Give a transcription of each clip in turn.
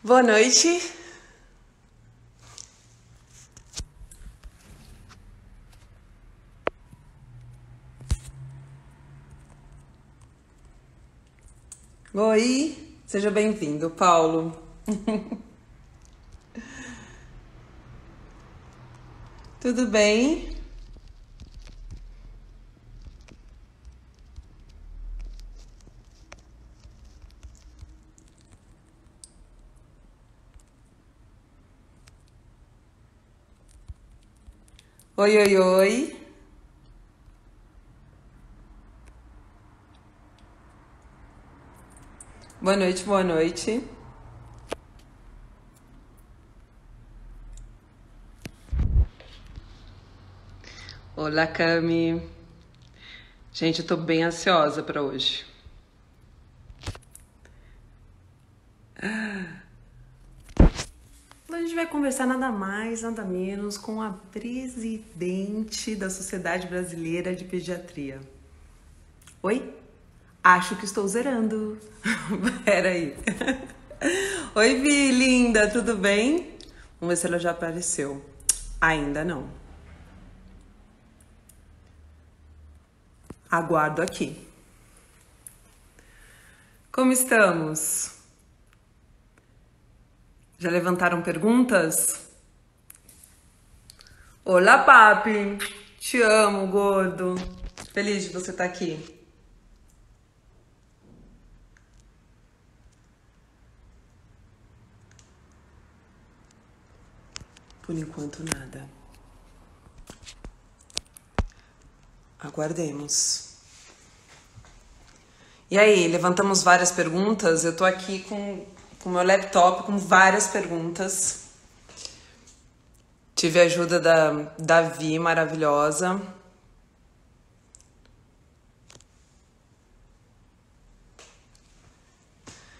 Boa noite. Oi, seja bem-vindo, Paulo. Tudo bem? Oi, oi, oi. Boa noite, boa noite. Olá, Cami. Gente, eu tô bem ansiosa pra hoje. A gente vai conversar nada mais, nada menos com a presidente da Sociedade Brasileira de Pediatria. Oi? Acho que estou zerando. Peraí. Oi, Vi, linda, tudo bem? Vamos ver se ela já apareceu. Ainda não. Aguardo aqui. Como estamos? Já levantaram perguntas? Olá, papi. Te amo, gordo. Feliz de você estar aqui. Por enquanto, nada. Aguardemos. E aí, levantamos várias perguntas. Eu tô aqui com meu laptop com várias perguntas. Tive a ajuda da Vi, maravilhosa.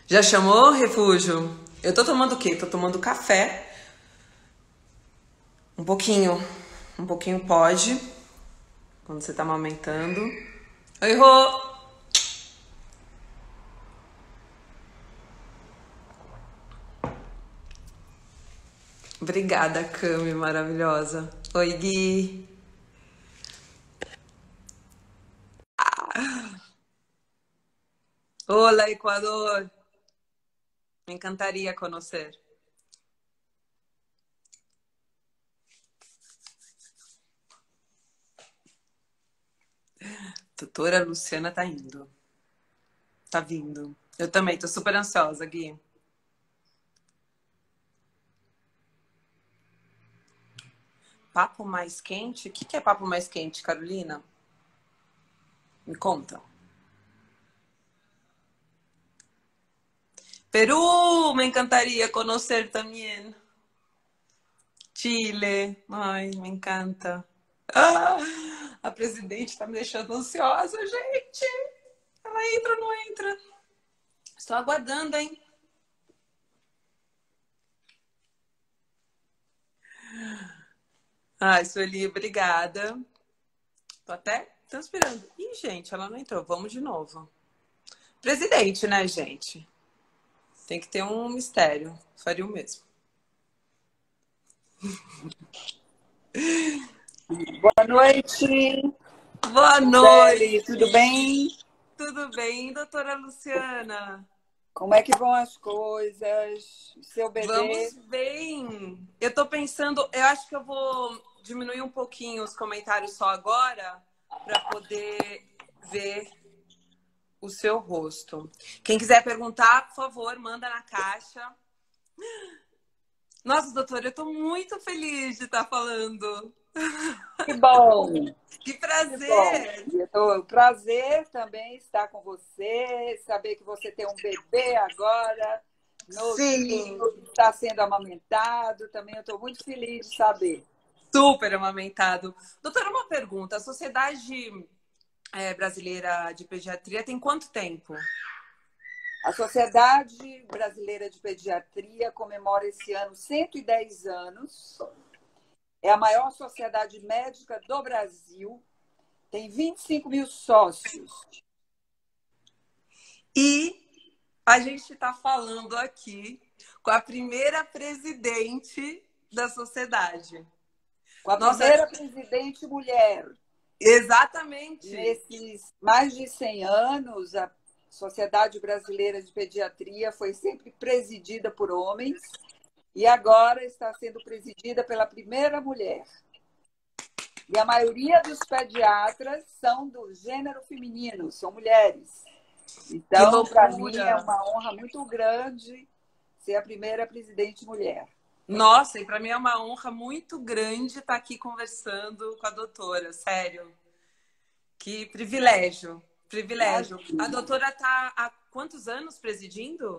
Já chamou, Refúgio? Eu tô tomando o quê? Tô tomando café. Um pouquinho. Um pouquinho pode. Quando você tá amamentando. Oi, Rô! Obrigada, Cami, maravilhosa. Oi, Gui. Olá, Equador. Me encantaria conhecer. Doutora Luciana tá indo. Tá vindo. Eu também, tô super ansiosa, Gui. Papo mais quente? O que é papo mais quente, Carolina? Me conta. Peru, me encantaria conhecer também. Chile, ai, me encanta. Ah, a presidente tá me deixando ansiosa, gente. Ela entra ou não entra? Estou aguardando, hein? Ai, Sueli, obrigada. Tô até transpirando. Ih, gente, ela não entrou. Vamos de novo. Presidente, né, gente? Tem que ter um mistério. Faria o mesmo. Boa noite, Boa Gisele, noite! tudo bem? Tudo bem, doutora Luciana? Como é que vão as coisas? Seu Vamos bebê? bem. Eu tô pensando, eu acho que eu vou diminuir um pouquinho os comentários só agora para poder ver o seu rosto. Quem quiser perguntar, por favor, manda na caixa. Nossa, doutora, eu tô muito feliz de estar falando. Que bom, Que que bom. prazer! Prazer também estar com você, saber que você tem um bebê agora, Sim, novinho, que está sendo amamentado. Também eu estou muito feliz de saber. super amamentado. Doutora, uma pergunta. A Sociedade Brasileira de Pediatria tem quanto tempo? A Sociedade Brasileira de Pediatria comemora esse ano 110 anos. É a maior sociedade médica do Brasil. Tem 25 mil sócios. E a gente está falando aqui com a primeira presidente da sociedade. Com a primeira presidente mulher. Exatamente. Nesses mais de 100 anos, a Sociedade Brasileira de Pediatria foi sempre presidida por homens e agora está sendo presidida pela primeira mulher. E a maioria dos pediatras são do gênero feminino, são mulheres. Então, para mim, é uma honra muito grande ser a primeira presidente mulher. Nossa, e para mim é uma honra muito grande estar aqui conversando com a doutora, sério. Que privilégio, privilégio. A doutora está há quantos anos presidindo?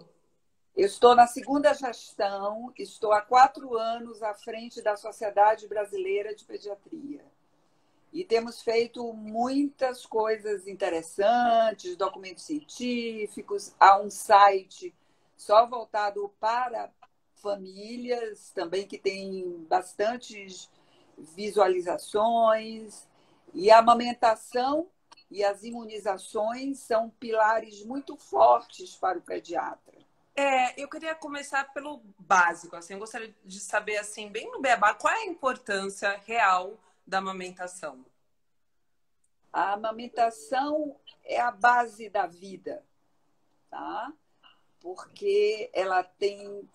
Eu estou na segunda gestão, estou há 4 anos à frente da Sociedade Brasileira de Pediatria. E temos feito muitas coisas interessantes, documentos científicos, há um site só voltado para famílias, também que tem bastantes visualizações. E a amamentação e as imunizações são pilares muito fortes para o pediatra. Eu queria começar pelo básico, assim, eu gostaria de saber, assim, bem no beabá, qual é a importância real da amamentação? A amamentação é a base da vida, tá? Porque ela tem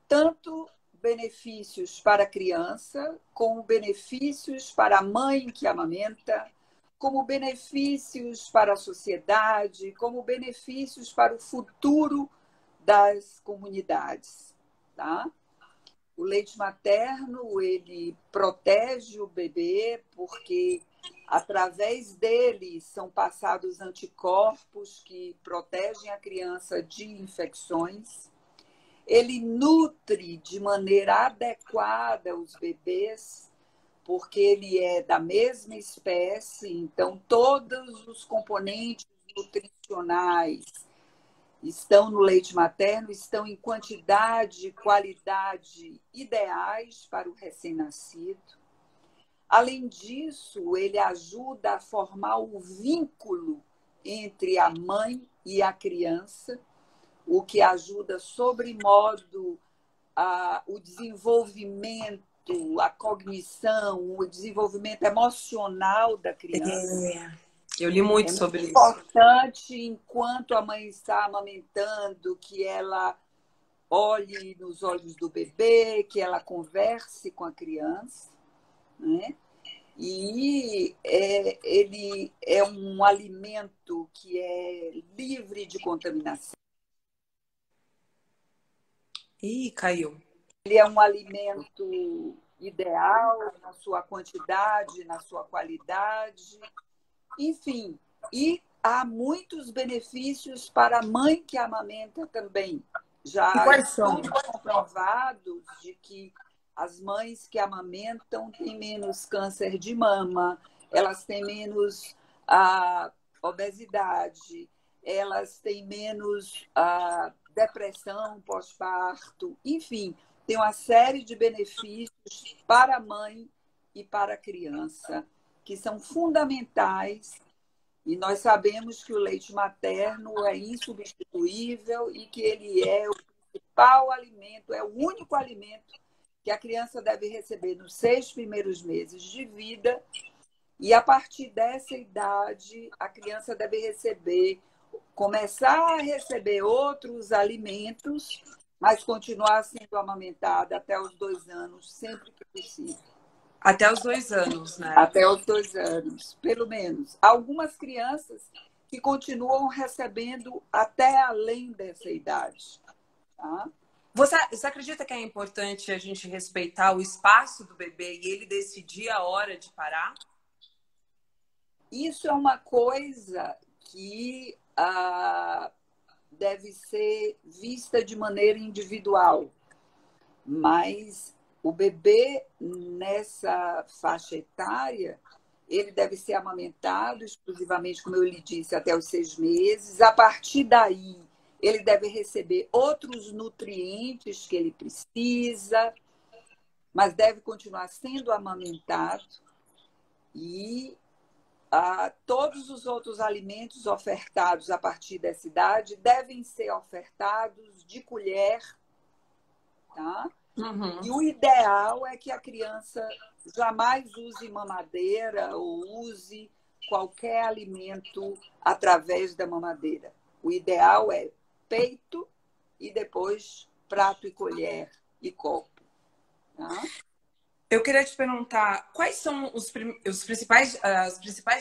tanto benefícios para a criança, como benefícios para a mãe que amamenta, como benefícios para a sociedade, como benefícios para o futuro das comunidades, tá? O leite materno, ele protege o bebê porque através dele são passados anticorpos que protegem a criança de infecções. Ele nutre de maneira adequada os bebês, porque ele é da mesma espécie, então todos os componentes nutricionais estão no leite materno, estão em quantidade e qualidade ideais para o recém-nascido. Além disso, ele ajuda a formar o vínculo entre a mãe e a criança, o que ajuda sobremodo o desenvolvimento, a cognição, o desenvolvimento emocional da criança. Eu li muito sobre isso. É importante, enquanto a mãe está amamentando, que ela olhe nos olhos do bebê, que ela converse com a criança, né? E ele é um alimento que é livre de contaminação. Ih, caiu. Ele é um alimento ideal na sua quantidade, na sua qualidade. Enfim, e há muitos benefícios para a mãe que amamenta também. Já estão comprovados de que as mães que amamentam têm menos câncer de mama, elas têm menos obesidade, elas têm menos depressão pós-parto, enfim, tem uma série de benefícios para a mãe e para a criança que são fundamentais, e nós sabemos que o leite materno é insubstituível e que ele é o principal alimento, é o único alimento que a criança deve receber nos 6 primeiros meses de vida, e a partir dessa idade a criança deve começar a receber outros alimentos, mas continuar sendo amamentada até os 2 anos, sempre que possível. Até os 2 anos, né? Até os 2 anos, pelo menos. Algumas crianças que continuam recebendo até além dessa idade. Tá? Você acredita que é importante a gente respeitar o espaço do bebê e ele decidir a hora de parar? Isso é uma coisa que deve ser vista de maneira individual, mas o bebê, nessa faixa etária, ele deve ser amamentado exclusivamente, como eu lhe disse, até os 6 meses. A partir daí, ele deve receber outros nutrientes que ele precisa, mas deve continuar sendo amamentado. E todos os outros alimentos ofertados a partir dessa idade devem ser ofertados de colher, tá? Uhum. E o ideal é que a criança jamais use mamadeira ou use qualquer alimento através da mamadeira. O ideal é peito e depois prato e colher e copo, tá? Eu queria te perguntar quais são as principais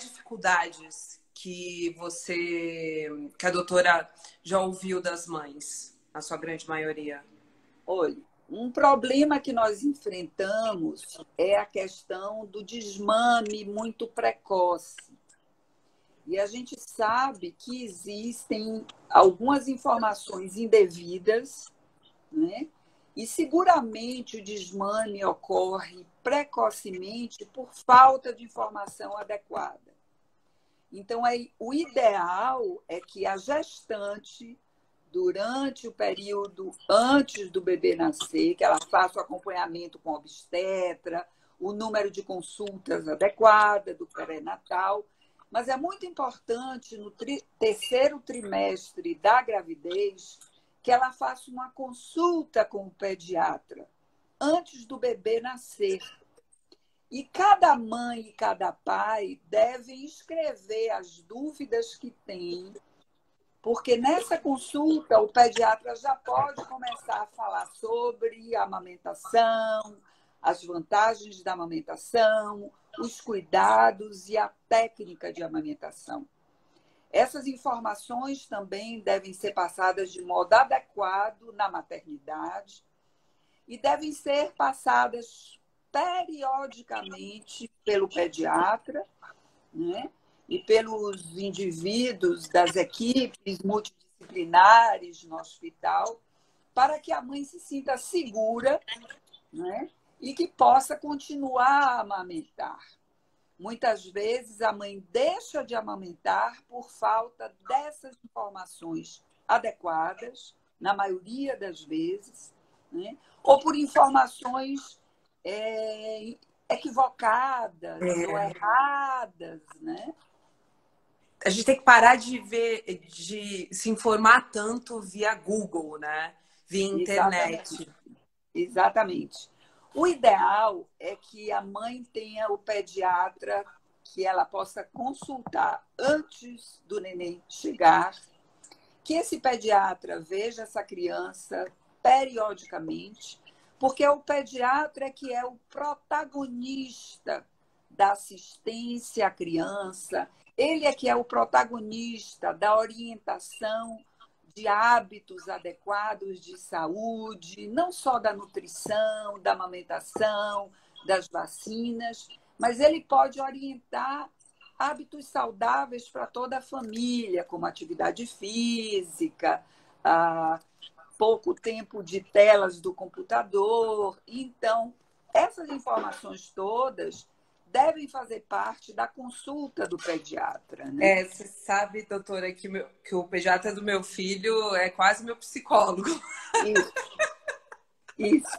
dificuldades que a doutora já ouviu das mães, a sua grande maioria? Olha, um problema que nós enfrentamos é a questão do desmame muito precoce. E a gente sabe que existem algumas informações indevidas, né? E seguramente o desmame ocorre precocemente por falta de informação adequada. Então, o ideal é que a gestante, durante o período antes do bebê nascer, que ela faça o acompanhamento com obstetra, o número de consultas adequada do pré-natal. Mas é muito importante, no terceiro trimestre da gravidez, que ela faça uma consulta com o pediatra antes do bebê nascer. E cada mãe e cada pai devem escrever as dúvidas que têm, porque nessa consulta o pediatra já pode começar a falar sobre a amamentação, as vantagens da amamentação, os cuidados e a técnica de amamentação. Essas informações também devem ser passadas de modo adequado na maternidade e devem ser passadas periodicamente pelo pediatra, né? E pelos indivíduos das equipes multidisciplinares no hospital, para que a mãe se sinta segura, né? E que possa continuar a amamentar. Muitas vezes a mãe deixa de amamentar por falta dessas informações adequadas, na maioria das vezes, né? Ou por informações equivocadas ou erradas, né? A gente tem que parar de se informar tanto via Google, né? Via internet. Exatamente. O ideal é que a mãe tenha o pediatra que ela possa consultar antes do neném chegar, que esse pediatra veja essa criança periodicamente, porque o pediatra é que é o protagonista da assistência à criança, ele é que é o protagonista da orientação de hábitos adequados de saúde, não só da nutrição, da amamentação, das vacinas, mas ele pode orientar hábitos saudáveis para toda a família, como atividade física, pouco tempo de telas do computador. Então, essas informações todas devem fazer parte da consulta do pediatra, né? Você sabe, doutora, que o pediatra do meu filho é quase meu psicólogo. Isso. Isso.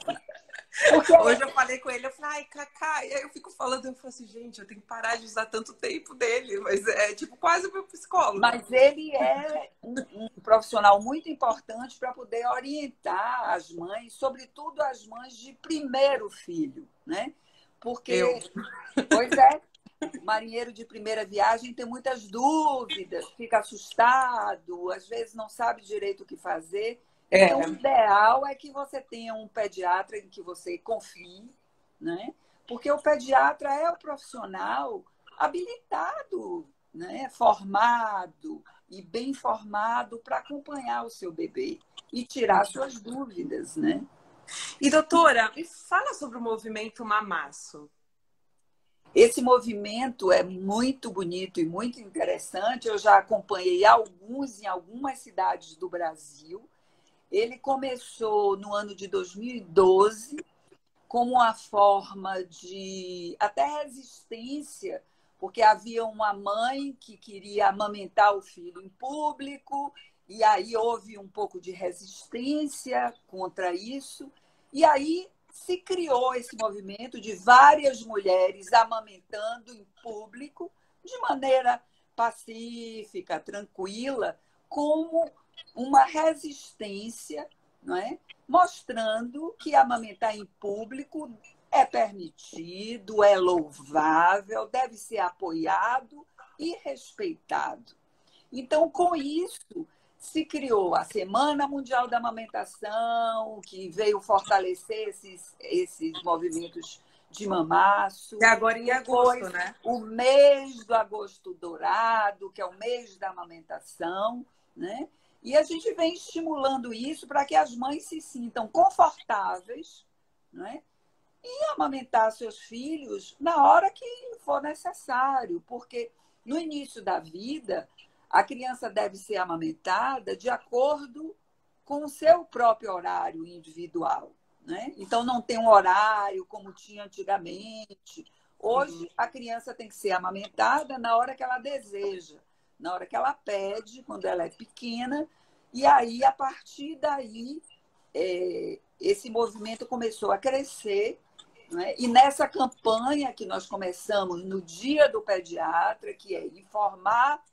Porque hoje eu falei com ele, eu falei, ai, Cacá, e aí eu fico falando, eu falo assim, gente, eu tenho que parar de usar tanto tempo dele, mas é tipo quase o meu psicólogo. Mas ele é um profissional muito importante para poder orientar as mães, sobretudo as mães de primeiro filho, né? Porque, pois é, marinheiro de primeira viagem tem muitas dúvidas, fica assustado, às vezes não sabe direito o que fazer. Então, o ideal é que você tenha um pediatra em que você confie, né? Porque o pediatra é o profissional habilitado, né? Formado e bem formado para acompanhar o seu bebê e tirar suas dúvidas, né? E, doutora, me fala sobre o movimento Mamaço. Esse movimento é muito bonito e muito interessante. Eu já acompanhei alguns em algumas cidades do Brasil. Ele começou no ano de 2012 como uma forma de até resistência, porque havia uma mãe que queria amamentar o filho em público, e aí houve um pouco de resistência contra isso. E aí se criou esse movimento de várias mulheres amamentando em público, de maneira pacífica, tranquila, como uma resistência não é? Mostrando que amamentar em público é permitido, é louvável, deve ser apoiado e respeitado. Então, com isso, se criou a Semana Mundial da Amamentação, que veio fortalecer esses movimentos de mamaço. E agora em agosto, Depois, né? o mês do Agosto Dourado, que é o mês da amamentação, né? E a gente vem estimulando isso para que as mães se sintam confortáveis, né? E amamentar seus filhos na hora que for necessário, porque no início da vida, a criança deve ser amamentada de acordo com o seu próprio horário individual, né? Então, não tem um horário como tinha antigamente. Hoje, a criança tem que ser amamentada na hora que ela deseja, na hora que ela pede, quando ela é pequena. E aí, a partir daí, esse movimento começou a crescer, né? E nessa campanha que nós começamos no Dia do Pediatra, que é informar,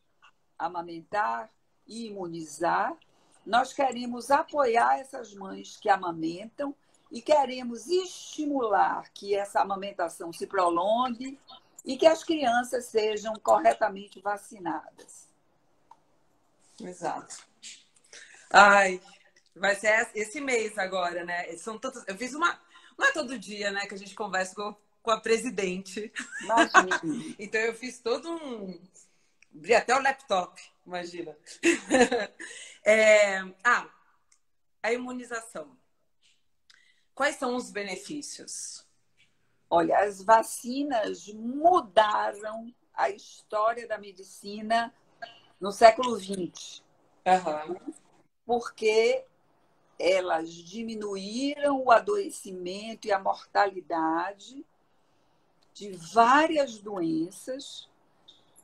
amamentar e imunizar, nós queremos apoiar essas mães que amamentam e queremos estimular que essa amamentação se prolongue e que as crianças sejam corretamente vacinadas. Exato. Ai, vai ser esse mês agora, né? São tantos... Eu fiz uma... Não é todo dia, né, que a gente conversa com a presidente. Imagina. Então eu fiz todo um... Abri até o laptop, imagina. A imunização. Quais são os benefícios? Olha, as vacinas mudaram a história da medicina no século XX. Uhum. Porque elas diminuíram o adoecimento e a mortalidade de várias doenças.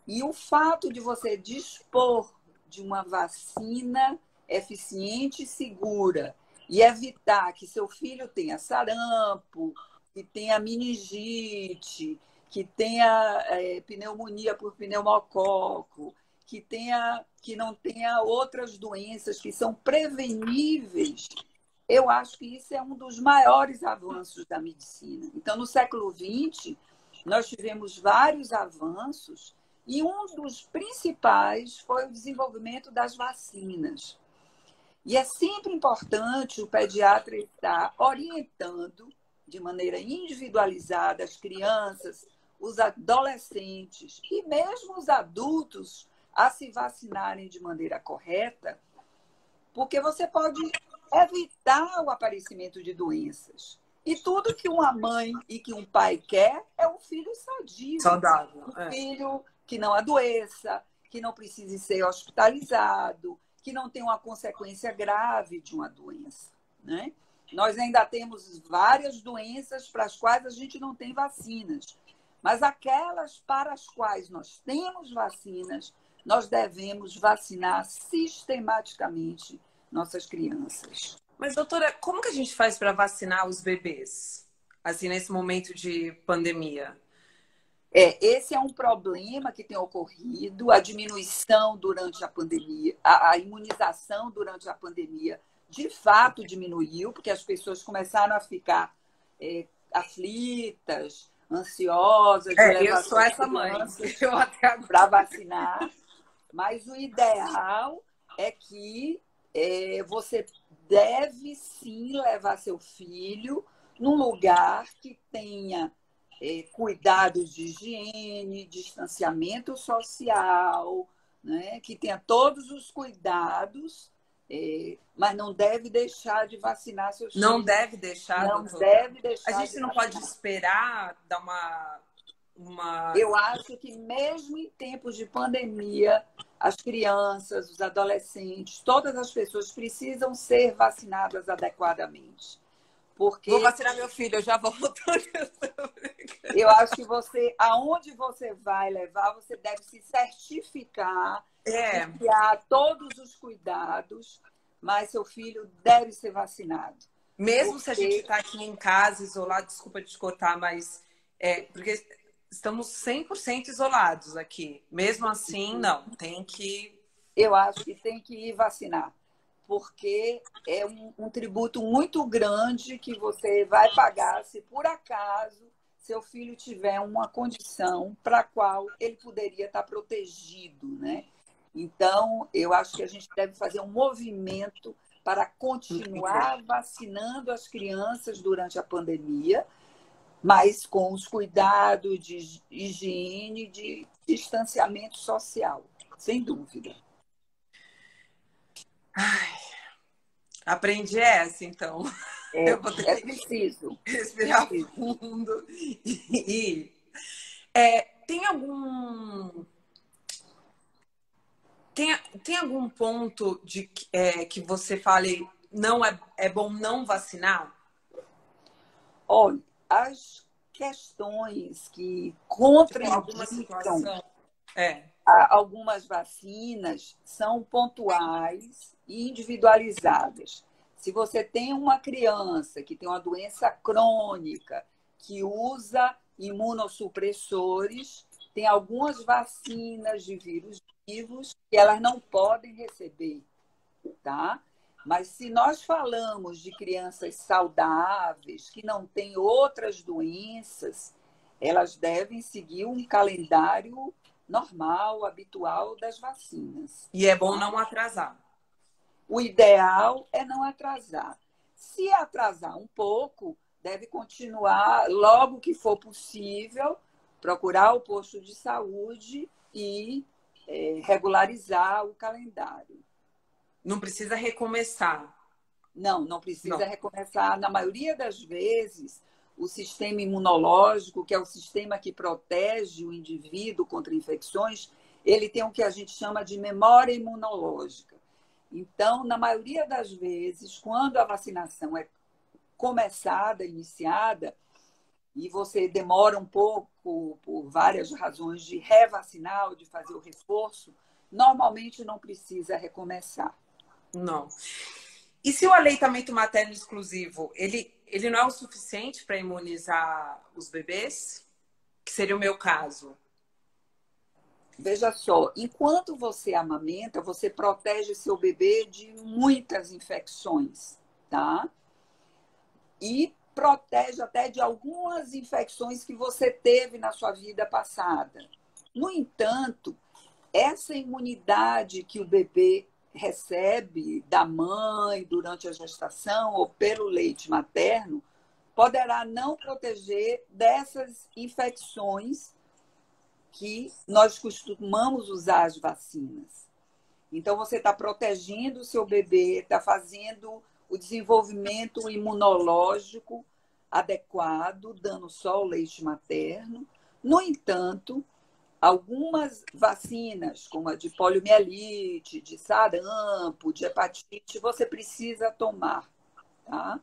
E o fato de você dispor de uma vacina eficiente e segura e evitar que seu filho tenha sarampo, que tenha meningite, que tenha pneumonia por pneumococo, que não tenha outras doenças que são preveníveis, eu acho que isso é um dos maiores avanços da medicina. Então, no século XX, nós tivemos vários avanços e um dos principais foi o desenvolvimento das vacinas. E é sempre importante o pediatra estar orientando de maneira individualizada as crianças, os adolescentes e mesmo os adultos a se vacinarem de maneira correta, porque você pode evitar o aparecimento de doenças. E tudo que uma mãe e que um pai quer é um filho sadio. Saudável. Um filho que não adoeça, que não precise ser hospitalizado, que não tenha uma consequência grave de uma doença, né? Nós ainda temos várias doenças para as quais a gente não tem vacinas. Mas aquelas para as quais nós temos vacinas, nós devemos vacinar sistematicamente nossas crianças. Mas, doutora, como que a gente faz para vacinar os bebês, assim, nesse momento de pandemia? Esse é um problema que tem ocorrido, a diminuição durante a pandemia, a imunização durante a pandemia, de fato diminuiu, porque as pessoas começaram a ficar aflitas, ansiosas, de levar eu sou essa mãe, eu até para vacinar. Mas o ideal é que você deve sim levar seu filho num lugar que tenha cuidados de higiene, distanciamento social, né? Que tenha todos os cuidados, mas não deve deixar de vacinar seus filhos. Não deve deixar, não doutora. deve deixar. A gente não pode esperar dar uma... Eu acho que mesmo em tempos de pandemia, as crianças, os adolescentes, todas as pessoas precisam ser vacinadas adequadamente. Porque vou vacinar meu filho, eu já volto. Eu acho que aonde você vai levar, você deve se certificar, criar todos os cuidados, mas seu filho deve ser vacinado. Mesmo se a gente está aqui em casa, isolado, desculpa te cortar, mas porque estamos 100% isolados aqui. Mesmo assim, não, tem que... Eu acho que tem que ir vacinar. porque é um tributo muito grande que você vai pagar se por acaso seu filho tiver uma condição para a qual ele poderia estar protegido, né? Então, eu acho que a gente deve fazer um movimento para continuar vacinando as crianças durante a pandemia, mas com os cuidados de higiene, de distanciamento social, sem dúvida. Ai, aprendi essa, então. Eu vou ter É que preciso. respirar Preciso. fundo. Tem algum. Tem algum ponto que você fale não é bom não vacinar? Olha, as questões que Tipo, alguma contraindicam situação? É. algumas vacinas são pontuais e individualizadas. Se você tem uma criança que tem uma doença crônica, que usa imunossupressores, tem algumas vacinas de vírus vivos que elas não podem receber, tá? Mas se nós falamos de crianças saudáveis, que não têm outras doenças, elas devem seguir um calendário normal, habitual das vacinas. E é bom não atrasar. O ideal é não atrasar. Se atrasar um pouco, deve continuar, logo que for possível, procurar o posto de saúde e regularizar o calendário. Não precisa recomeçar. Não precisa Não. recomeçar. Na maioria das vezes, o sistema imunológico, que é o sistema que protege o indivíduo contra infecções, ele tem o que a gente chama de memória imunológica. Então, na maioria das vezes, quando a vacinação é começada, iniciada, e você demora um pouco, por várias razões, de revacinar ou de fazer o reforço, normalmente não precisa recomeçar. Não. E se o aleitamento materno exclusivo, ele não é o suficiente para imunizar os bebês? Que seria o meu caso. Veja só, enquanto você amamenta, você protege seu bebê de muitas infecções, tá? E protege até de algumas infecções que você teve na sua vida passada. No entanto, essa imunidade que o bebê recebe da mãe durante a gestação ou pelo leite materno poderá não proteger dessas infecções que nós costumamos usar as vacinas. Então, você está protegendo o seu bebê, está fazendo o desenvolvimento imunológico adequado, dando só o leite materno. No entanto, algumas vacinas, como a de poliomielite, de sarampo, de hepatite, você precisa tomar, tá?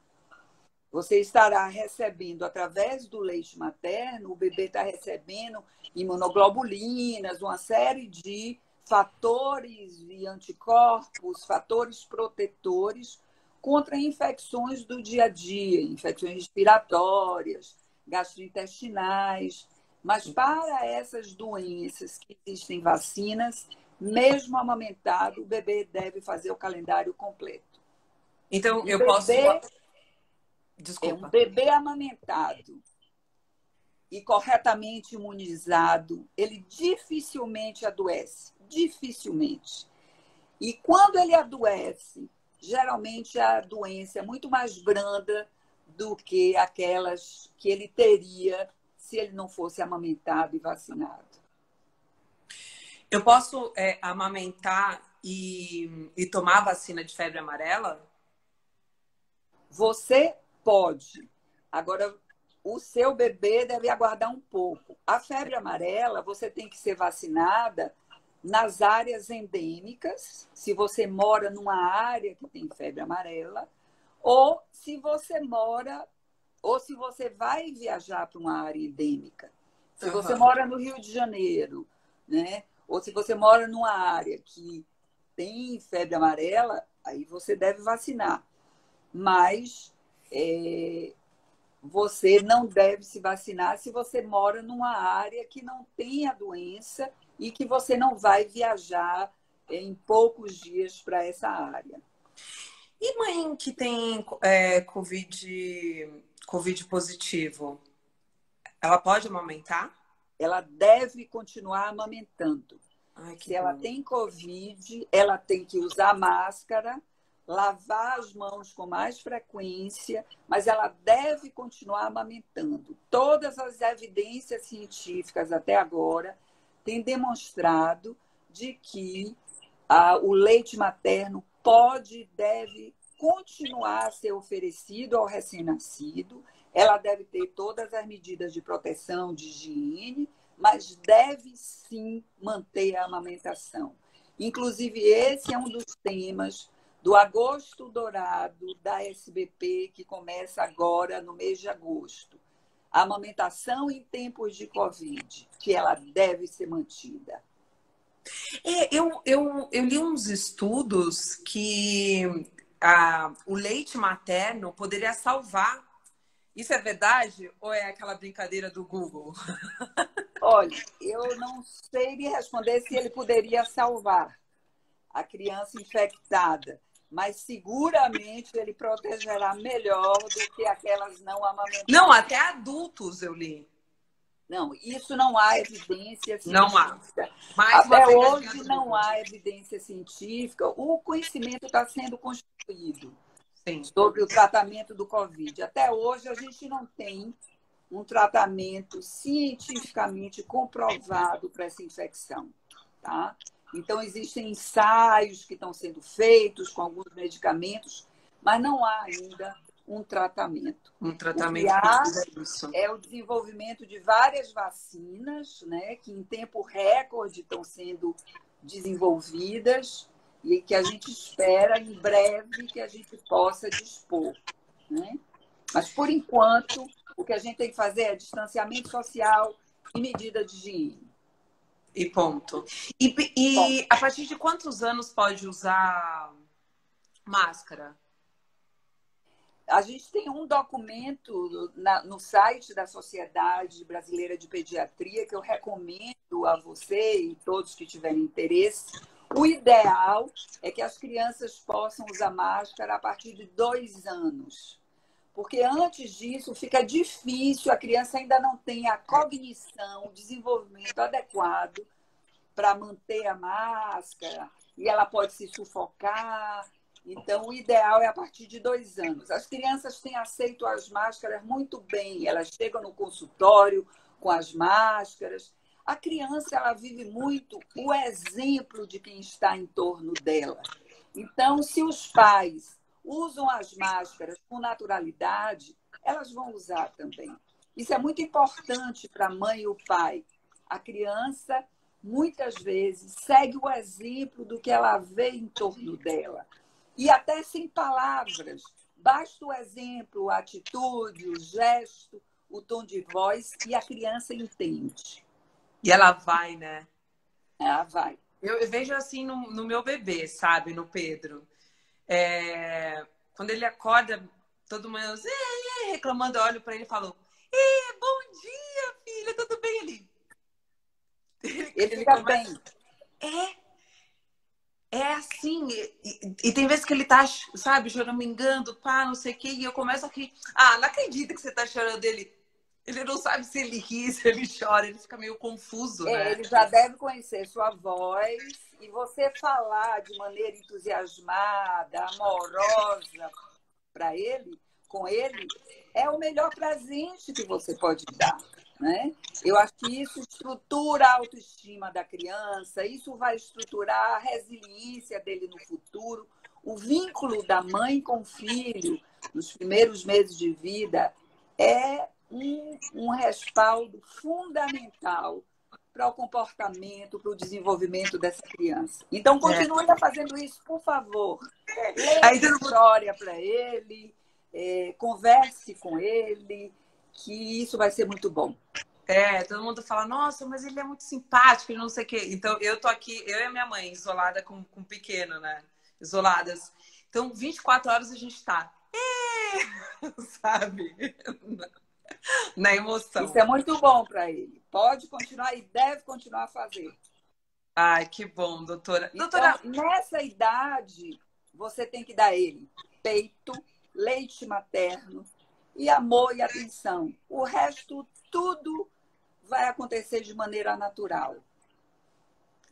Você estará recebendo, através do leite materno, o bebê está recebendo imunoglobulinas, uma série de fatores e anticorpos, fatores protetores contra infecções do dia a dia, infecções respiratórias, gastrointestinais. Mas para essas doenças que existem vacinas, mesmo amamentado, o bebê deve fazer o calendário completo. Então, Um eu posso. bebê é um Desculpa. bebê amamentado e corretamente imunizado, ele dificilmente adoece. Dificilmente. E quando ele adoece, geralmente a doença é muito mais branda do que aquelas que ele teria se ele não fosse amamentado e vacinado. Eu posso amamentar e tomar a vacina de febre amarela? Você pode. Agora, o seu bebê deve aguardar um pouco. A febre amarela, você tem que ser vacinada nas áreas endêmicas, se você mora numa área que tem febre amarela, ou se você mora, ou se você vai viajar para uma área endêmica. Se você mora no Rio de Janeiro, né? Ou se você mora numa área que tem febre amarela, aí você deve vacinar. Mas você não deve se vacinar se você mora numa área que não tem a doença e que você não vai viajar em poucos dias para essa área. E mãe que tem COVID positivo, ela pode amamentar? Ela deve continuar amamentando. Ai, que Se ela bom. tem Covid, ela tem que usar máscara, lavar as mãos com mais frequência, mas ela deve continuar amamentando. Todas as evidências científicas até agora têm demonstrado de que o leite materno pode e deve continuar a ser oferecido ao recém-nascido. Ela deve ter todas as medidas de proteção, de higiene, mas deve sim manter a amamentação. Inclusive, esse é um dos temas do Agosto Dourado da SBP, que começa agora no mês de agosto. A amamentação em tempos de Covid, que ela deve ser mantida. Eu li uns estudos que o leite materno poderia salvar. Isso é verdade ou é aquela brincadeira do Google? Olha, eu não sei lhe responder se ele poderia salvar a criança infectada, mas seguramente ele protegerá melhor do que aquelas não Não, amamentadas. até adultos eu li. Não, isso não há evidência Não há. científica. Mais uma Até pegadinha hoje do não Google. há evidência científica. O conhecimento está sendo construído Sim. sobre o tratamento do Covid. Até hoje a gente não tem um tratamento cientificamente comprovado para essa infecção, tá? Então, existem ensaios que estão sendo feitos com alguns medicamentos, mas não há ainda um tratamento. Um O que tratamento que há cura isso. é o desenvolvimento de várias vacinas, né, que em tempo recorde estão sendo desenvolvidas e que a gente espera em breve que a gente possa dispor, né? Mas, por enquanto, o que a gente tem que fazer é distanciamento social e medida de higiene. E ponto. Bom, E a partir de quantos anos pode usar máscara? a gente tem um documento no site da Sociedade Brasileira de Pediatria que eu recomendo a você e todos que tiverem interesse. O ideal é que as crianças possam usar máscara a partir de 2 anos. Porque antes disso fica difícil, a criança ainda não tem a cognição, o desenvolvimento adequado para manter a máscara, e ela pode se sufocar. Então, o ideal é a partir de 2 anos. As crianças têm aceito as máscaras muito bem, elas chegam no consultório com as máscaras. A criança ela vive muito o exemplo de quem está em torno dela. Então, se os pais usam as máscaras com naturalidade, elas vão usar também. Isso é muito importante para a mãe e o pai. A criança, muitas vezes, segue o exemplo do que ela vê em torno dela. E até sem palavras. Basta o exemplo, a atitude, o gesto, o tom de voz, e a criança entende. E ela vai, né? Ela vai. Eu vejo assim no meu bebê, sabe? No Pedro. Quando ele acorda, todo mundo reclamando, eu olho para ele e falo: bom dia, filha, tudo bem? Ele Ele fica começa. bem. É assim. E tem vezes que ele tá, sabe, choramingando, pá, não sei o quê, e eu começo aqui. Não acredito que você tá chorando dele. Ele não sabe se ele ri, se ele chora, ele fica meio confuso, né? Ele já deve conhecer sua voz e você falar de maneira entusiasmada, amorosa para ele, com ele, é o melhor presente que você pode dar, né? Eu acho que isso estrutura a autoestima da criança, isso vai estruturar a resiliência dele no futuro. O vínculo da mãe com o filho nos primeiros meses de vida é um respaldo fundamental para o comportamento, para o desenvolvimento dessa criança. Então, continue fazendo isso, por favor. Leia história para ele, converse com ele, que isso vai ser muito bom. Todo mundo fala, nossa, mas ele é muito simpático, ele não sei o quê. Então, eu tô aqui, eu e a minha mãe, isolada com o pequeno, né? Isoladas. Então, 24 horas a gente tá. Sabe? Na emoção. Isso é muito bom para ele. Pode continuar e deve continuar a fazer. Ai, que bom, doutora. Então, nessa idade, você tem que dar a ele peito, leite materno e amor e atenção. O resto, tudo vai acontecer de maneira natural.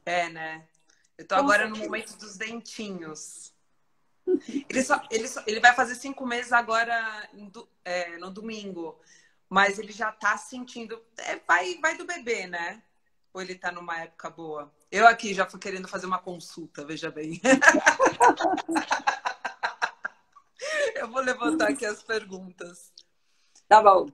É, né? Eu tô Com agora no certeza. momento dos dentinhos. Ele vai fazer 5 meses agora no domingo. Mas ele já tá sentindo. Vai do bebê, né? Ou ele tá numa época boa? Eu aqui já fui querendo fazer uma consulta, veja bem. Eu vou levantar aqui as perguntas. Tá bom.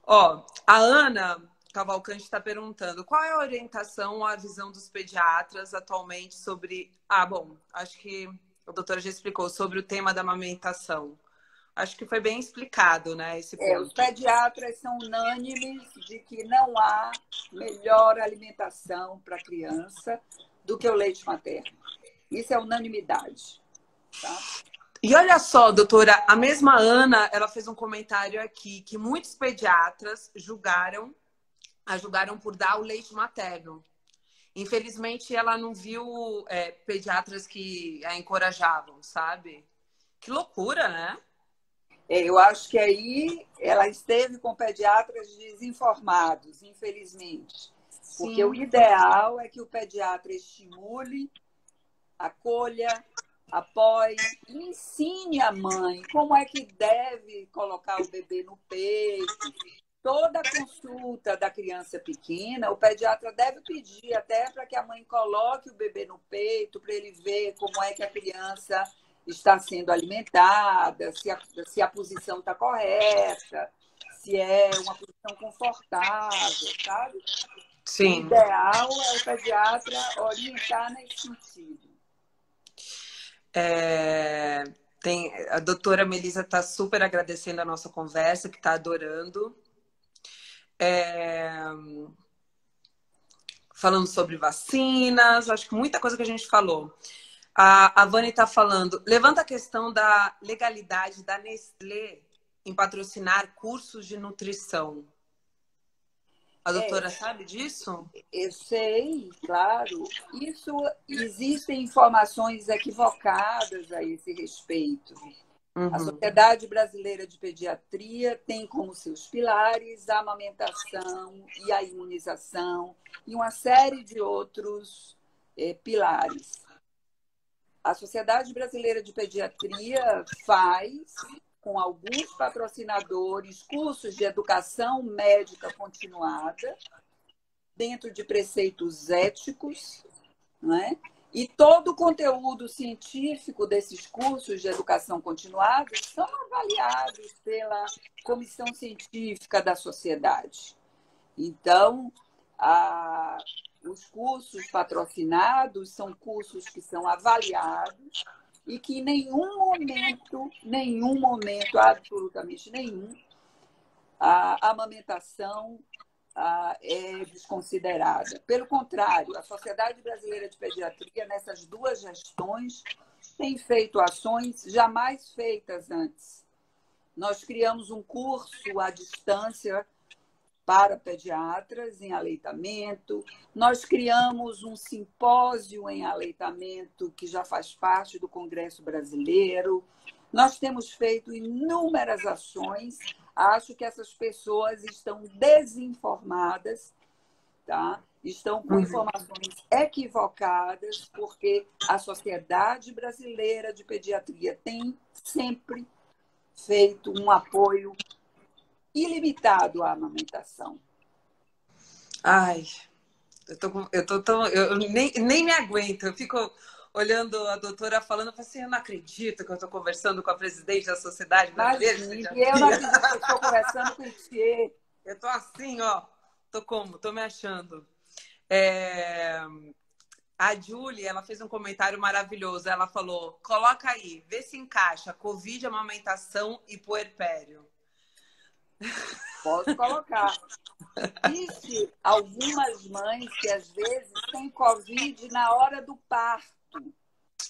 Ó, a Ana Cavalcante está perguntando qual é a orientação ou a visão dos pediatras atualmente sobre. Ah, bom, acho que a doutora já explicou sobre o tema da amamentação. Acho que foi bem explicado, né, esse ponto. Os pediatras são unânimes de que não há melhor alimentação para a criança do que o leite materno. Isso é unanimidade. Tá? E olha só, doutora, a mesma Ana, ela fez um comentário aqui que muitos pediatras a julgaram por dar o leite materno. Infelizmente, ela não viu pediatras que a encorajavam, sabe? Que loucura, né? Eu acho que aí ela esteve com pediatras desinformados, infelizmente. Porque Sim. o ideal é que o pediatra estimule, acolha, apoie, ensine a mãe como é que deve colocar o bebê no peito. Toda consulta da criança pequena, o pediatra deve pedir até para que a mãe coloque o bebê no peito, para ele ver como é que a criança está sendo alimentada, se a posição está correta, se é uma posição confortável, sabe? Sim. O ideal é o pediatra orientar nesse sentido. A doutora Melissa está super agradecendo a nossa conversa, que está adorando. Falando sobre vacinas, acho que muita coisa que a gente falou. A Vani está falando, levanta a questão da legalidade da Nestlé em patrocinar cursos de nutrição. A doutora sabe disso? Eu sei, claro. Existem informações equivocadas a esse respeito. A Sociedade Brasileira de Pediatria tem como seus pilares a amamentação e a imunização e uma série de outros pilares. A Sociedade Brasileira de Pediatria faz, com alguns patrocinadores, cursos de educação médica continuada, dentro de preceitos éticos, não é? E todo o conteúdo científico desses cursos de educação continuada são avaliados pela comissão científica da sociedade. Então, os cursos patrocinados são cursos que são avaliados e que em nenhum momento, absolutamente nenhum, a amamentação é desconsiderada. Pelo contrário, a Sociedade Brasileira de Pediatria, nessas duas gestões, tem feito ações jamais feitas antes. Nós criamos um curso à distância para pediatras em aleitamento, nós criamos um simpósio em aleitamento que já faz parte do Congresso Brasileiro, nós temos feito inúmeras ações. Acho que essas pessoas estão desinformadas, tá? Estão com informações equivocadas, porque a Sociedade Brasileira de Pediatria tem sempre feito um apoio ilimitado à amamentação. Ai, eu nem me aguento, eu fico olhando a doutora falando, eu falo assim, eu não acredito que eu estou conversando com a presidente da Sociedade Brasileira. Imagina, e eu não acredito que eu estou conversando com você. Eu tô assim, ó, tô me achando. A Julie, ela fez um comentário maravilhoso, ela falou, coloca aí, vê se encaixa, Covid, amamentação e puerpério. Posso colocar. Existe algumas mães que às vezes têm Covid na hora do parto,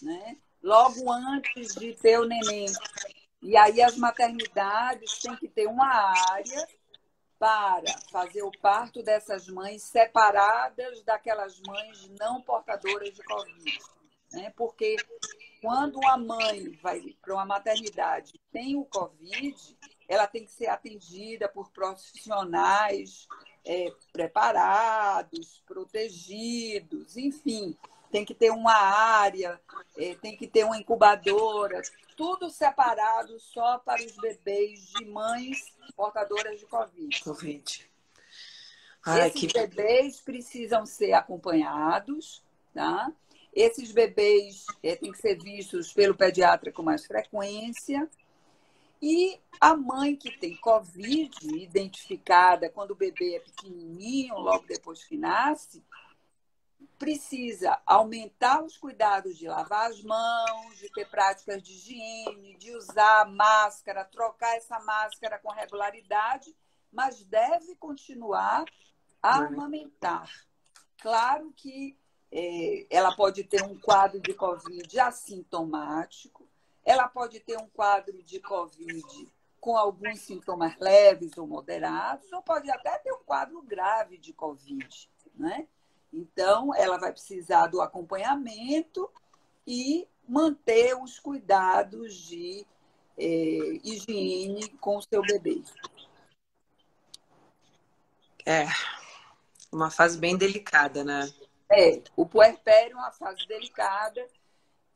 né? Logo antes de ter o neném. E aí as maternidades têm que ter uma área para fazer o parto dessas mães separadas daquelas mães não portadoras de Covid, né? Porque quando uma mãe vai para uma maternidade e tem o Covid, ela tem que ser atendida por profissionais preparados, protegidos, enfim, tem que ter uma área, tem que ter uma incubadora, tudo separado só para os bebês de mães portadoras de Covid. Esses bebês precisam ser acompanhados, tá? Esses bebês têm que ser vistos pelo pediatra com mais frequência. E a mãe que tem Covid, identificada quando o bebê é pequenininho, logo depois que nasce, precisa aumentar os cuidados de lavar as mãos, de ter práticas de higiene, de usar máscara, trocar essa máscara com regularidade, mas deve continuar a amamentar. Claro que ela pode ter um quadro de Covid assintomático, ela pode ter um quadro de Covid com alguns sintomas leves ou moderados, ou pode até ter um quadro grave de Covid, né? Então, ela vai precisar do acompanhamento e manter os cuidados de higiene com o seu bebê. É uma fase bem delicada, né? O puerpério é uma fase delicada,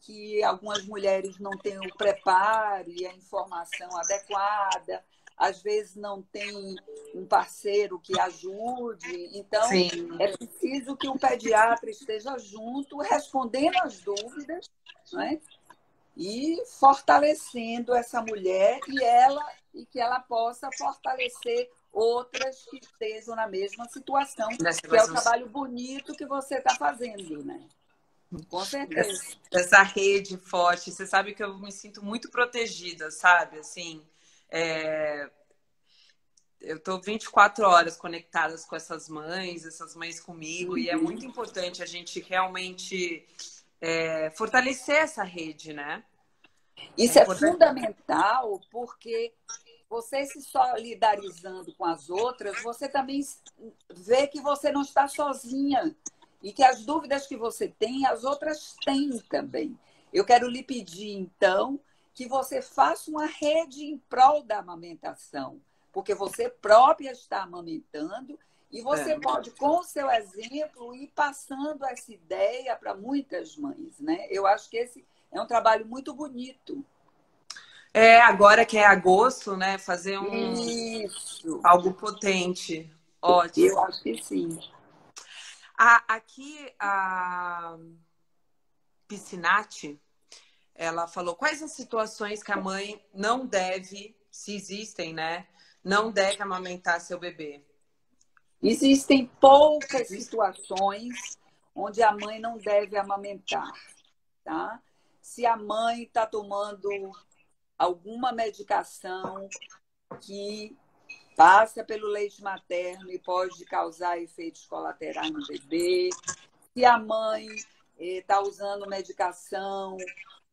que algumas mulheres não têm o preparo e a informação adequada, às vezes não tem um parceiro que ajude. Então, Sim. é preciso que o pediatra esteja junto, respondendo as dúvidas, né? E fortalecendo essa mulher e que ela possa fortalecer outras que estejam na mesma situação, que é o trabalho bonito que você está fazendo, né? Com certeza. Essa rede forte. Você sabe que eu me sinto muito protegida, sabe? Assim, eu estou 24 horas conectadas com essas mães comigo, e é muito importante a gente realmente fortalecer essa rede, né? Isso é fundamental, porque você se solidarizando com as outras, você também vê que você não está sozinha e que as dúvidas que você tem, as outras têm também. Eu quero lhe pedir, então, que você faça uma rede em prol da amamentação, porque você própria está amamentando e você pode, com o seu exemplo, ir passando essa ideia para muitas mães, né? Eu acho que esse é um trabalho muito bonito. Agora que é agosto, né? Fazer algo potente. Ótimo. Eu acho que sim. Aqui, a Piscinati, ela falou quais as situações que a mãe não deve, se existem, né? Não deve amamentar seu bebê. Existem poucas situações onde a mãe não deve amamentar, tá? Se a mãe está tomando alguma medicação que passa pelo leite materno e pode causar efeitos colaterais no bebê, se a mãe está usando medicação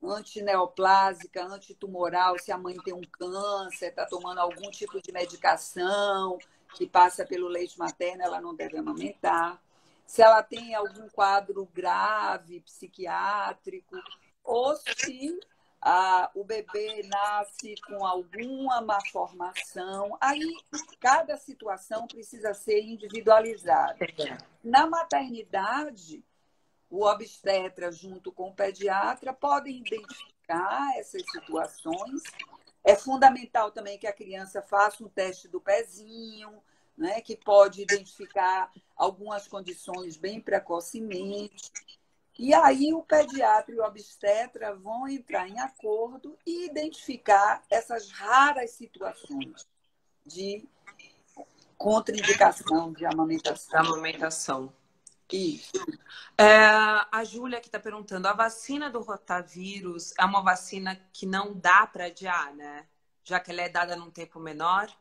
antineoplásica, antitumoral, se a mãe tem um câncer, está tomando algum tipo de medicação que passa pelo leite materno, ela não deve amamentar. Se ela tem algum quadro grave, psiquiátrico, ou se o bebê nasce com alguma malformação, aí cada situação precisa ser individualizada. Na maternidade, o obstetra, junto com o pediatra, podem identificar essas situações. É fundamental também que a criança faça um teste do pezinho, né, que pode identificar algumas condições bem precocemente. E aí o pediatra e o obstetra vão entrar em acordo e identificar essas raras situações de contraindicação de amamentação. Isso. A Júlia que está perguntando, a vacina do rotavírus é uma vacina que não dá para adiar, né? Já que ela é dada num tempo menor?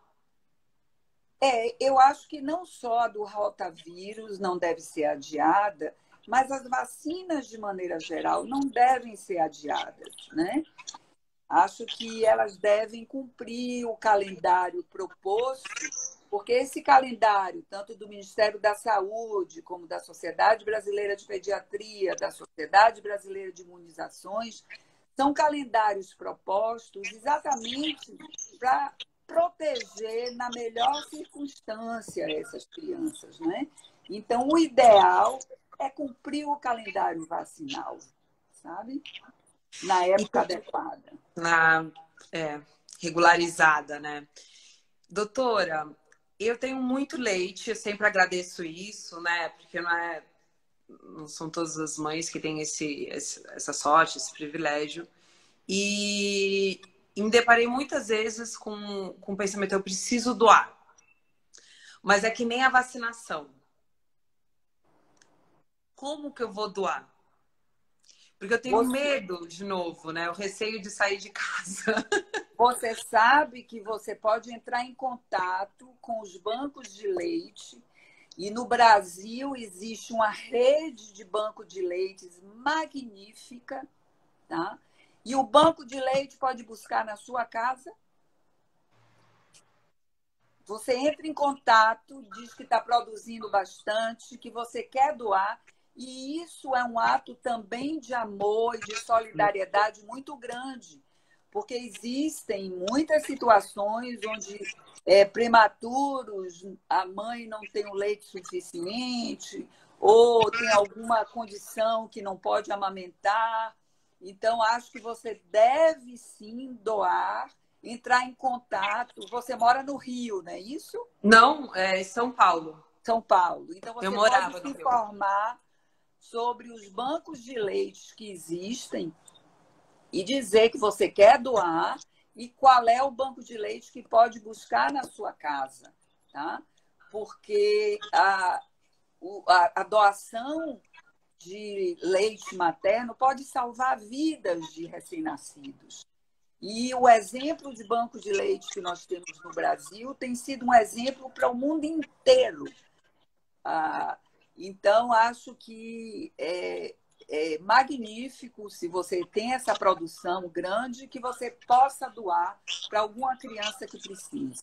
Eu acho que não só a do rotavírus não deve ser adiada, mas as vacinas, de maneira geral, não devem ser adiadas, né? Acho que elas devem cumprir o calendário proposto, porque esse calendário, tanto do Ministério da Saúde, como da Sociedade Brasileira de Pediatria, da Sociedade Brasileira de Imunizações, São calendários propostos exatamente para proteger na melhor circunstância essas crianças, né? Então, o ideal é cumprir o calendário vacinal, sabe? Na época adequada. Na, regularizada, né? Doutora, eu tenho muito leite, eu sempre agradeço isso, né? Porque não são todas as mães que têm essa sorte, esse privilégio. E me deparei muitas vezes com o pensamento, eu preciso doar. Mas é que nem a vacinação. Como que eu vou doar? Porque eu tenho medo, de novo, né? O receio de sair de casa. Você sabe que você pode entrar em contato com os bancos de leite. E no Brasil existe uma rede de banco de leites magnífica, tá? E o banco de leite pode buscar na sua casa. Você entra em contato, diz que está produzindo bastante, que você quer doar. E isso é um ato também de amor e de solidariedade muito grande, porque existem muitas situações onde prematuros, a mãe não tem o leite suficiente, ou tem alguma condição que não pode amamentar. Então, acho que você deve sim doar, entrar em contato. Você mora no Rio, não é isso? Não, é em São Paulo. São Paulo. Então, Eu você pode morava se no Rio. informar sobre os bancos de leite que existem e dizer que você quer doar e qual é o banco de leite que pode buscar na sua casa, tá? Porque a doação de leite materno pode salvar vidas de recém-nascidos. E o exemplo de banco de leite que nós temos no Brasil tem sido um exemplo para o mundo inteiro. Então, acho que é magnífico se você tem essa produção grande que você possa doar para alguma criança que precise.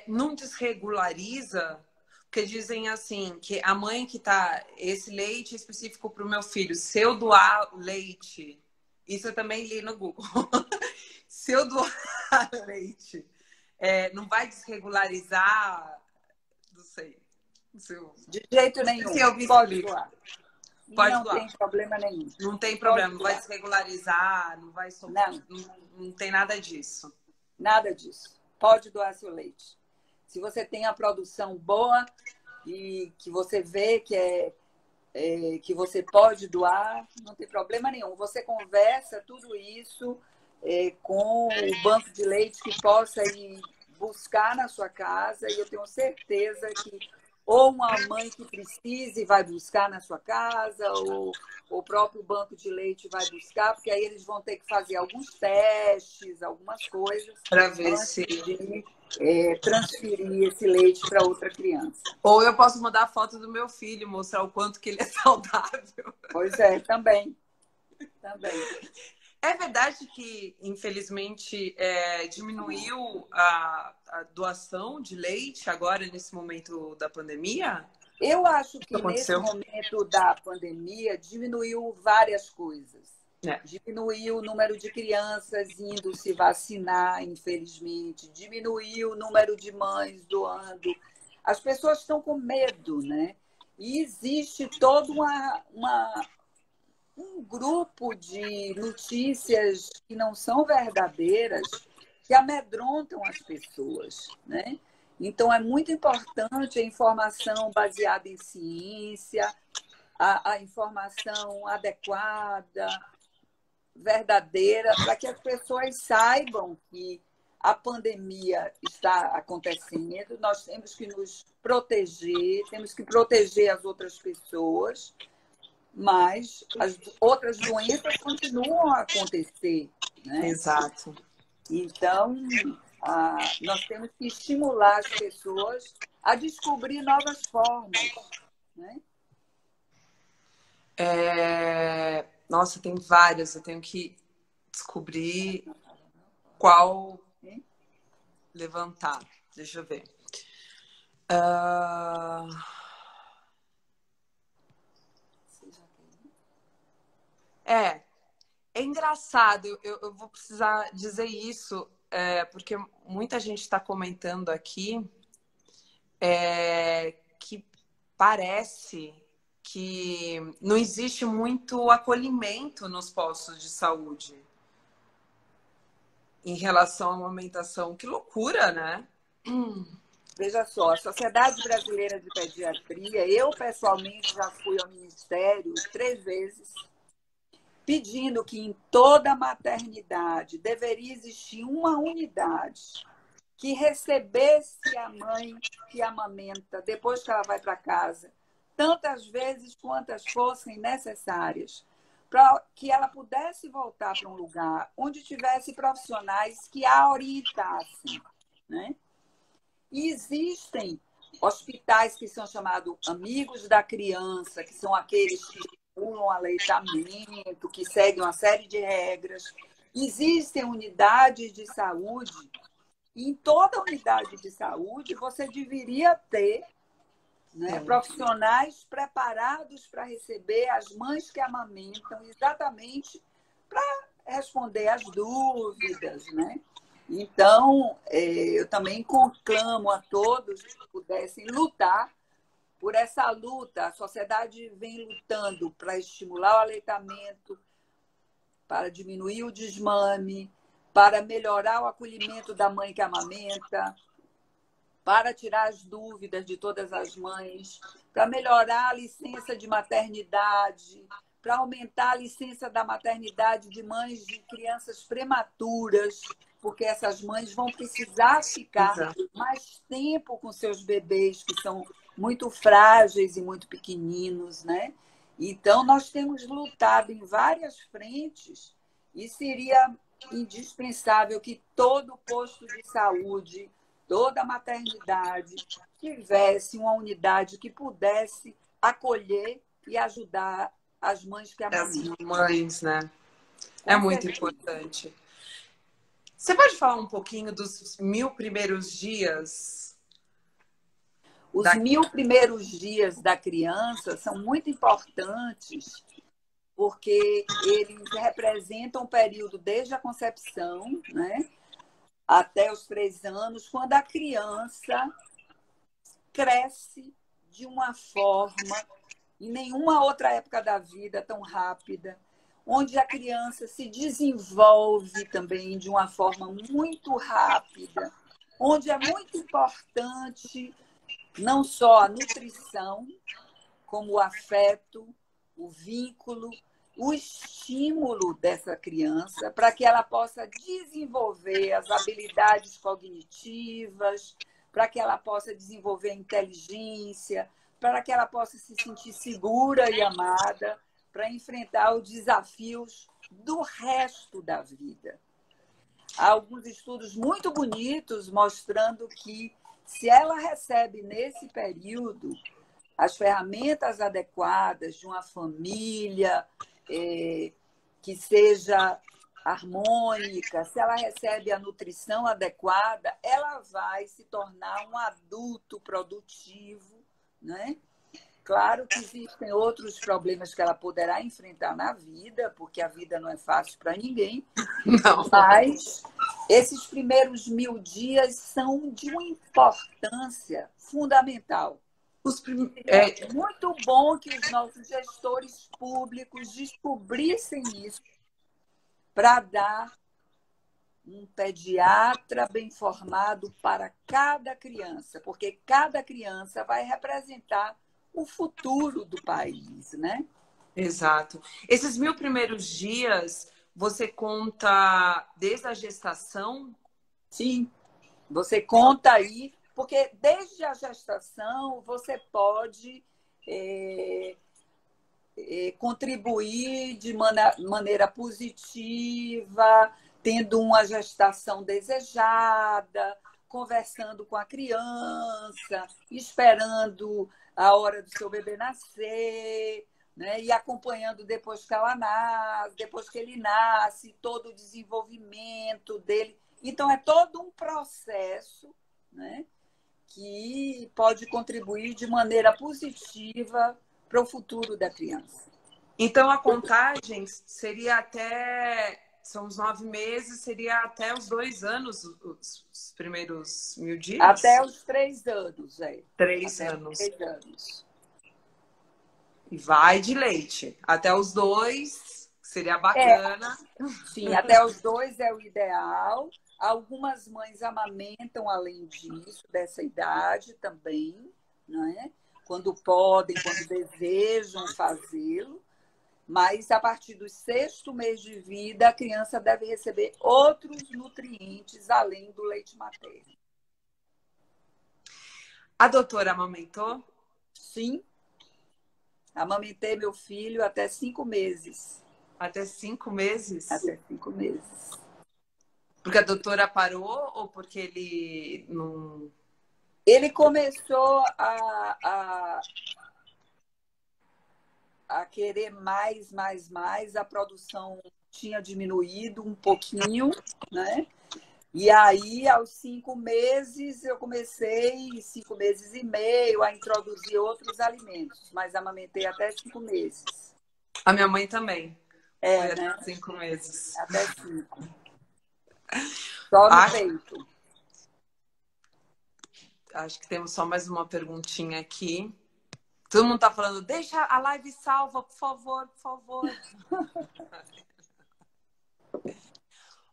Não desregulariza, porque dizem assim, que a mãe que tá. Esse leite específico para o meu filho, se eu doar leite, isso eu também li no Google. Se eu doar leite, não vai desregularizar, não sei. De jeito nenhum. Pode doar. Pode Não doar. tem problema nenhum. Não tem problema, não vai desregularizar, não vai sofrer, não tem nada disso. Nada disso. Pode doar seu leite. Se você tem a produção boa e que você vê que você pode doar, não tem problema nenhum. Você conversa tudo isso com o banco de leite que possa ir buscar na sua casa, e eu tenho certeza que ou uma mãe que precise vai buscar na sua casa, ou o próprio banco de leite vai buscar, porque aí eles vão ter que fazer alguns testes, algumas coisas, para ver antes se de transferir esse leite para outra criança. Ou eu posso mandar a foto do meu filho, mostrar o quanto que ele é saudável. Pois é, também. É verdade que, infelizmente, diminuiu a doação de leite agora, nesse momento da pandemia? Eu acho que nesse momento da pandemia diminuiu várias coisas. Diminuiu o número de crianças indo se vacinar, infelizmente. Diminuiu o número de mães doando. As pessoas estão com medo, né? E existe todo um grupo de notícias que não são verdadeiras, que amedrontam as pessoas, né? Então, é muito importante a informação baseada em ciência, a informação adequada, verdadeira, para que as pessoas saibam que a pandemia está acontecendo, nós temos que nos proteger, temos que proteger as outras pessoas, mas as outras doenças continuam a acontecer, né? Exato. Então, nós temos que estimular as pessoas a descobrir novas formas, né? Nossa, tem várias. Eu tenho que descobrir qual levantar. Deixa eu ver. É engraçado, eu vou precisar dizer isso, porque muita gente está comentando aqui que parece que não existe muito acolhimento nos postos de saúde em relação à amamentação. Que loucura, né? Veja só, a Sociedade Brasileira de Pediatria, eu pessoalmente já fui ao Ministério 3 vezes, pedindo que em toda maternidade deveria existir uma unidade que recebesse a mãe que amamenta depois que ela vai para casa, tantas vezes quantas fossem necessárias, para que ela pudesse voltar para um lugar onde tivesse profissionais que a orientassem, né? E existem hospitais que são chamados amigos da criança, que são aqueles que estimulam o aleitamento, que seguem uma série de regras. Existem unidades de saúde. E em toda unidade de saúde, você deveria ter, né, profissionais preparados para receber as mães que amamentam, exatamente para responder às dúvidas, né? Então, eu também conclamo a todos que pudessem lutar por essa luta. A sociedade vem lutando para estimular o aleitamento, para diminuir o desmame, para melhorar o acolhimento da mãe que amamenta, para tirar as dúvidas de todas as mães, para melhorar a licença de maternidade, para aumentar a licença da maternidade de mães de crianças prematuras, porque essas mães vão precisar ficar mais tempo com seus bebês, que são muito frágeis e muito pequeninos, né? Então, nós temos lutado em várias frentes e seria indispensável que todo posto de saúde, toda maternidade tivesse uma unidade que pudesse acolher e ajudar as mães que amamentam. As mães, né? É muito importante. Você pode falar um pouquinho dos 1000 primeiros dias? Os 1000 primeiros dias da criança são muito importantes porque eles representam o período desde a concepção, né, até os 3 anos, quando a criança cresce de uma forma, em nenhuma outra época da vida tão rápida, onde a criança se desenvolve também de uma forma muito rápida, onde é muito importante não só a nutrição, como o afeto, o vínculo, o estímulo dessa criança para que ela possa desenvolver as habilidades cognitivas, para que ela possa desenvolver a inteligência, para que ela possa se sentir segura e amada, para enfrentar os desafios do resto da vida. Há alguns estudos muito bonitos mostrando que, se ela recebe nesse período as ferramentas adequadas de uma família que seja harmônica, se ela recebe a nutrição adequada, ela vai se tornar um adulto produtivo, né? Claro que existem outros problemas que ela poderá enfrentar na vida, porque a vida não é fácil para ninguém, Não. Mas esses primeiros 1000 dias são de uma importância fundamental. É muito bom que os nossos gestores públicos descobrissem isso para dar um pediatra bem formado para cada criança, porque cada criança vai representar o futuro do país, né? Exato. Esses 1000 primeiros dias, você conta desde a gestação? Sim, você conta aí, porque desde a gestação você pode contribuir de maneira positiva, tendo uma gestação desejada, conversando com a criança, esperando a hora do seu bebê nascer, né? E acompanhando depois que ela nasce, depois que ele nasce, todo o desenvolvimento dele. Então, é todo um processo, né, que pode contribuir de maneira positiva para o futuro da criança. Então, a contagem seria até... São os 9 meses, seria até os 2 anos, os primeiros 1000 dias? Até os 3 anos, é. 3 Até os anos. 3 anos. E vai de leite. Até os 2 seria bacana. Sim, até os 2 é o ideal. Algumas mães amamentam além disso, dessa idade também, né? Quando podem, quando desejam fazê-lo. Mas a partir do 6º mês de vida, a criança deve receber outros nutrientes além do leite materno. A doutora amamentou? Sim, amamentei meu filho até 5 meses. Até 5 meses? Até 5 meses. Porque a doutora parou ou porque ele não... Ele começou a querer mais. A produção tinha diminuído um pouquinho, né? E aí, aos 5 meses, eu comecei, 5 meses e meio, a introduzir outros alimentos, mas amamentei até 5 meses. A minha mãe também. Foi Né? até 5 meses. Até 5. Só no peito. Acho que temos só mais uma perguntinha aqui. Todo mundo tá falando, deixa a live salva, por favor, por favor.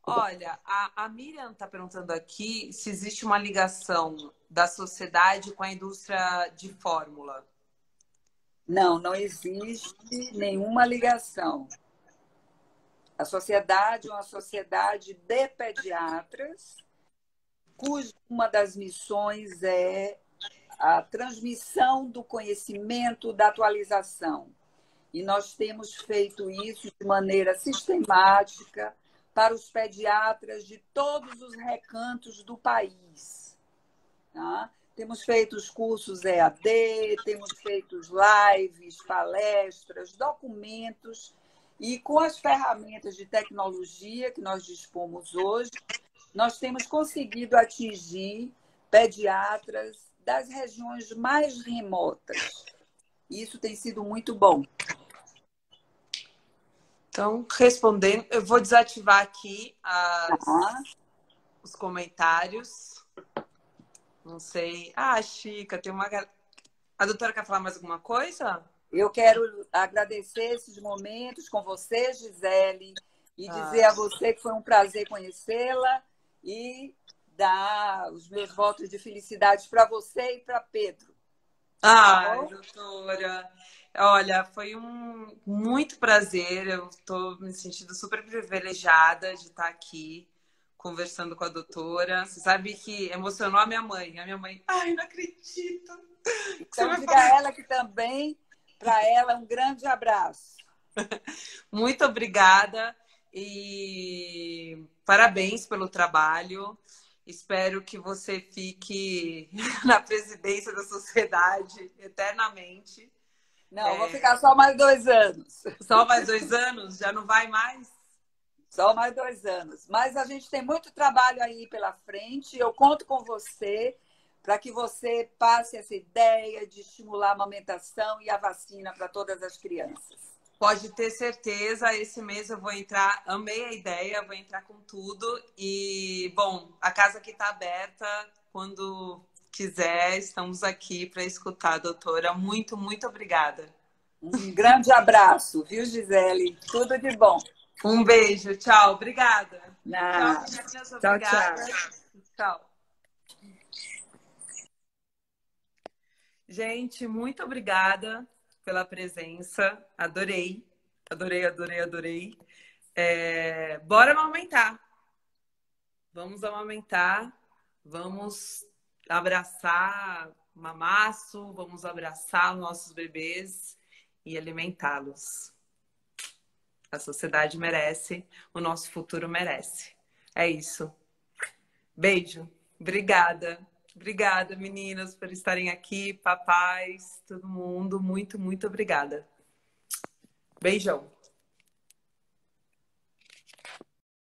Olha, a Miriam está perguntando aqui se existe uma ligação da sociedade com a indústria de fórmula. Não, não existe nenhuma ligação. A sociedade é uma sociedade de pediatras, cuja uma das missões é a transmissão do conhecimento, da atualização. E nós temos feito isso de maneira sistemática para os pediatras de todos os recantos do país. Tá? Temos feito os cursos EAD, temos feito lives, palestras, documentos, e com as ferramentas de tecnologia que nós dispomos hoje, nós temos conseguido atingir pediatras das regiões mais remotas. Isso tem sido muito bom. Então, respondendo, eu vou desativar aqui os comentários. Não sei. Ah, Chica, tem uma... A doutora quer falar mais alguma coisa? Eu quero agradecer esses momentos com você, Gisele, e dizer a você que foi um prazer conhecê-la e dar os meus votos de felicidade para você e para Pedro. Ai, doutora, olha, foi um muito prazer. Eu estou me sentindo super privilegiada de estar aqui conversando com a doutora. Você sabe que emocionou a minha mãe. A minha mãe, ai, não acredito. Então, diga a ela que também, para ela, um grande abraço. Muito obrigada e parabéns pelo trabalho. Espero que você fique na presidência da sociedade eternamente. Não, vou ficar só mais 2 anos. Só mais 2 anos? Já não vai mais? Só mais 2 anos. Mas a gente tem muito trabalho aí pela frente. Eu conto com você para que você passe essa ideia de estimular a amamentação e a vacina para todas as crianças. Pode ter certeza, esse mês eu vou entrar, amei a ideia, vou entrar com tudo. E, bom, a casa aqui está aberta, quando quiser, estamos aqui para escutar, doutora. Muito, muito obrigada. Um grande abraço, viu, Gisele? Tudo de bom. Um beijo, tchau, obrigada. Tchau, meninas, obrigada. Tchau. Gente, muito obrigada pela presença. Adorei. Adorei. Bora amamentar. Vamos amamentar. Vamos abraçar mamaço. Vamos abraçar os nossos bebês e alimentá-los. A sociedade merece. O nosso futuro merece. É isso. Beijo. Obrigada. Obrigada, meninas, por estarem aqui. Papais, todo mundo. Muito, muito obrigada. Beijão.